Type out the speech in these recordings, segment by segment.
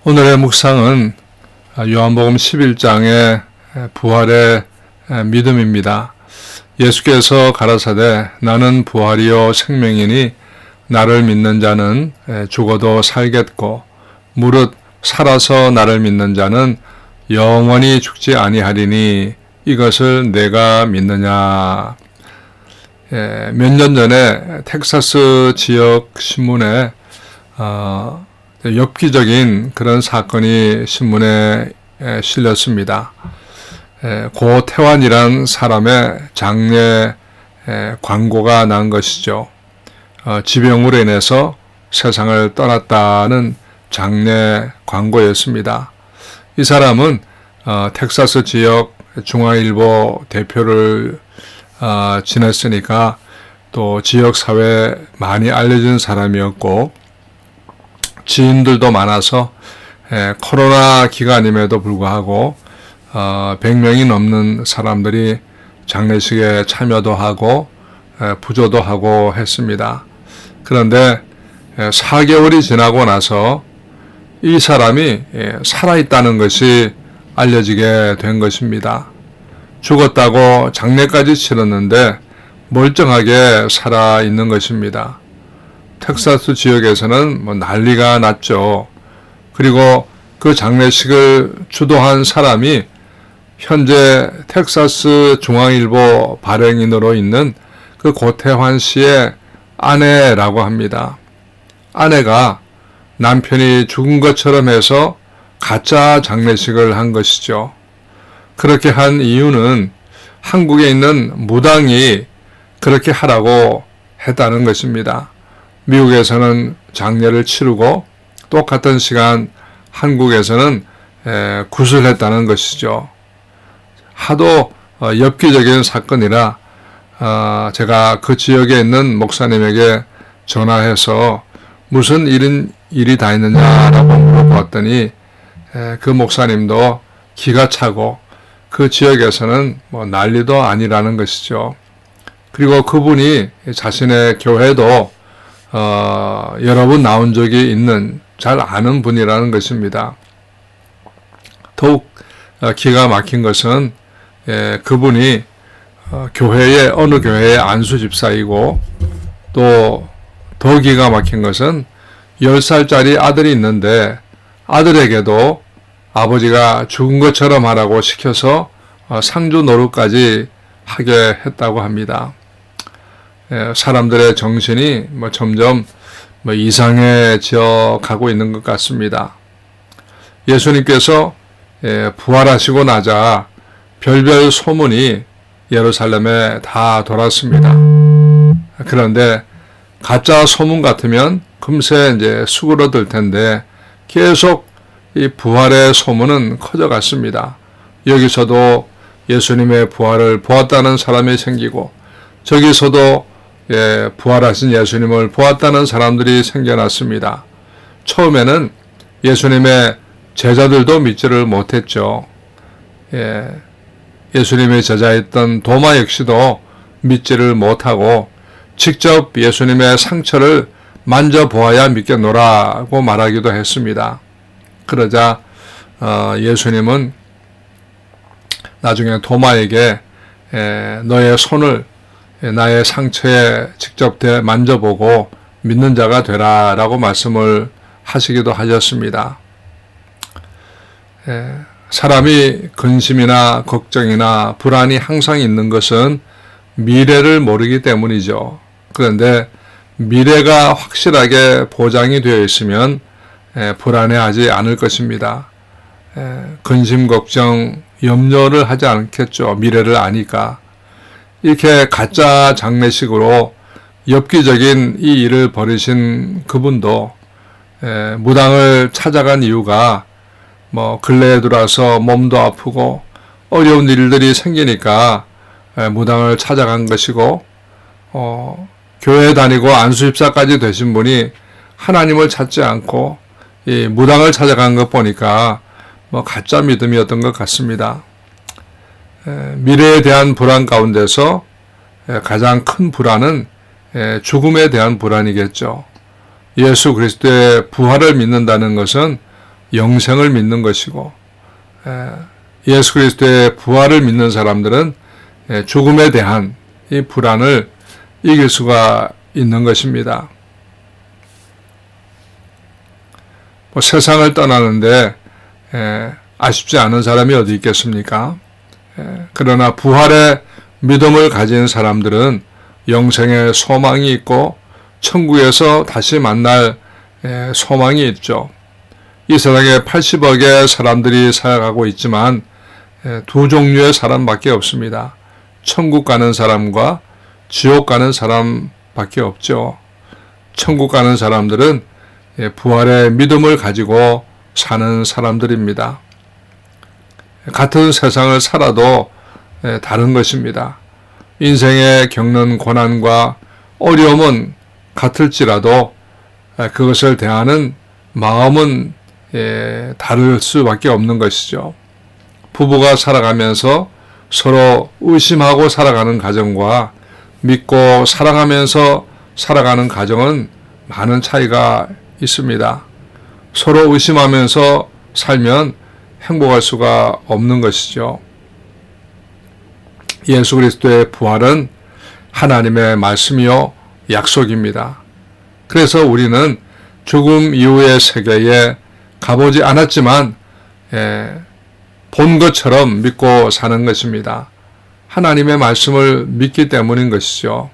오늘의 묵상은 요한복음 11장의 부활의 믿음입니다. 예수께서 가라사대 나는 부활이요 생명이니 나를 믿는 자는 죽어도 살겠고 무릇 살아서 나를 믿는 자는 영원히 죽지 아니하리니 이것을 내가 믿느냐. 몇 년 전에 텍사스 지역 신문에 엽기적인 그런 사건이 신문에 실렸습니다. 고 태환이란 사람의 장례 광고가 난 것이죠. 지병으로 인해서 세상을 떠났다는 장례 광고였습니다. 이 사람은 텍사스 지역 중앙일보 대표를 지냈으니까 또 지역사회에 많이 알려진 사람이었고 지인들도 많아서 코로나 기간임에도 불구하고 100명이 넘는 사람들이 장례식에 참여도 하고 부조도 하고 했습니다. 그런데 4개월이 지나고 나서 이 사람이 살아있다는 것이 알려지게 된 것입니다. 죽었다고 장례까지 치렀는데 멀쩡하게 살아있는 것입니다. 텍사스 지역에서는 난리가 났죠. 그리고 그 장례식을 주도한 사람이 현재 텍사스 중앙일보 발행인으로 있는 그 고태환 씨의 아내라고 합니다. 아내가 남편이 죽은 것처럼 해서 가짜 장례식을 한 것이죠. 그렇게 한 이유는 한국에 있는 무당이 그렇게 하라고 했다는 것입니다. 미국에서는 장례를 치르고 똑같은 시간 한국에서는 구슬했다는 것이죠. 하도 엽기적인 사건이라 제가 그 지역에 있는 목사님에게 전화해서 무슨 일이 다 있느냐라고 물어봤더니 그 목사님도 기가 차고 그 지역에서는 난리도 아니라는 것이죠. 그리고 그분이 자신의 교회도 여러 번 나온 적이 있는 잘 아는 분이라는 것입니다. 더욱 기가 막힌 것은 그분이 어느 교회의 안수 집사이고 또 더 기가 막힌 것은 10살짜리 아들이 있는데 아들에게도 아버지가 죽은 것처럼 하라고 시켜서 상주 노릇까지 하게 했다고 합니다. 사람들의 정신이 점점 이상해져 가고 있는 것 같습니다. 예수님께서 부활하시고 나자 별별 소문이 예루살렘에 다 돌았습니다. 그런데 가짜 소문 같으면 금세 이제 수그러들 텐데 계속 이 부활의 소문은 커져갔습니다. 여기서도 예수님의 부활을 보았다는 사람이 생기고 저기서도 부활하신 예수님을 보았다는 사람들이 생겨났습니다. 처음에는 예수님의 제자들도 믿지를 못했죠. 예수님의 제자였던 도마 역시도 믿지를 못하고 직접 예수님의 상처를 만져보아야 믿겠노라고 말하기도 했습니다. 그러자 예수님은 나중에 도마에게 너의 손을 나의 상처에 직접 만져보고 믿는 자가 되라 라고 말씀을 하시기도 하셨습니다. 사람이 근심이나 걱정이나 불안이 항상 있는 것은 미래를 모르기 때문이죠. 그런데 미래가 확실하게 보장이 되어 있으면 불안해하지 않을 것입니다. 근심, 걱정, 염려를 하지 않겠죠. 미래를 아니까. 이렇게 가짜 장례식으로 엽기적인 이 일을 벌이신 그분도 무당을 찾아간 이유가 근래에 들어와서 몸도 아프고 어려운 일들이 생기니까 무당을 찾아간 것이고 교회 다니고 안수집사까지 되신 분이 하나님을 찾지 않고 이 무당을 찾아간 것 보니까 가짜 믿음이었던 것 같습니다. 미래에 대한 불안 가운데서 가장 큰 불안은 죽음에 대한 불안이겠죠. 예수 그리스도의 부활을 믿는다는 것은 영생을 믿는 것이고, 예수 그리스도의 부활을 믿는 사람들은 죽음에 대한 이 불안을 이길 수가 있는 것입니다. 세상을 떠나는데 아쉽지 않은 사람이 어디 있겠습니까? 그러나 부활의 믿음을 가진 사람들은 영생의 소망이 있고 천국에서 다시 만날 소망이 있죠. 이 세상에 80억의 사람들이 살아가고 있지만 두 종류의 사람밖에 없습니다. 천국 가는 사람과 지옥 가는 사람밖에 없죠. 천국 가는 사람들은 부활의 믿음을 가지고 사는 사람들입니다. 같은 세상을 살아도 다른 것입니다. 인생에 겪는 고난과 어려움은 같을지라도 그것을 대하는 마음은 다를 수밖에 없는 것이죠. 부부가 살아가면서 서로 의심하고 살아가는 가정과 믿고 살아가면서 살아가는 가정은 많은 차이가 있습니다. 서로 의심하면서 살면 행복할 수가 없는 것이죠. 예수 그리스도의 부활은 하나님의 말씀이요 약속입니다. 그래서 우리는 죽음 이후의 세계에 가보지 않았지만 본 것처럼 믿고 사는 것입니다. 하나님의 말씀을 믿기 때문인 것이죠.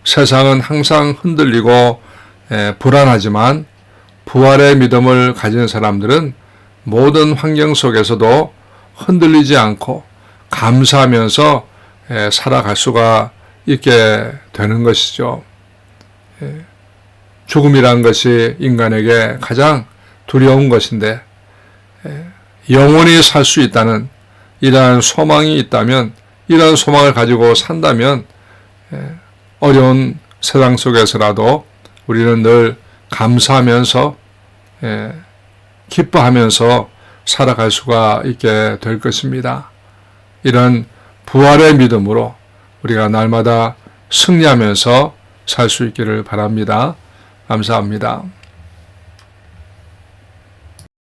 세상은 항상 흔들리고 불안하지만 부활의 믿음을 가진 사람들은 모든 환경 속에서도 흔들리지 않고 감사하면서 살아갈 수가 있게 되는 것이죠. 죽음이란 것이 인간에게 가장 두려운 것인데 영원히 살 수 있다는 이러한 소망이 있다면, 이러한 소망을 가지고 산다면 어려운 세상 속에서라도 우리는 늘 감사하면서 기뻐하면서 살아갈 수가 있게 될 것입니다. 이런 부활의 믿음으로 우리가 날마다 승리하면서 살 수 있기를 바랍니다. 감사합니다.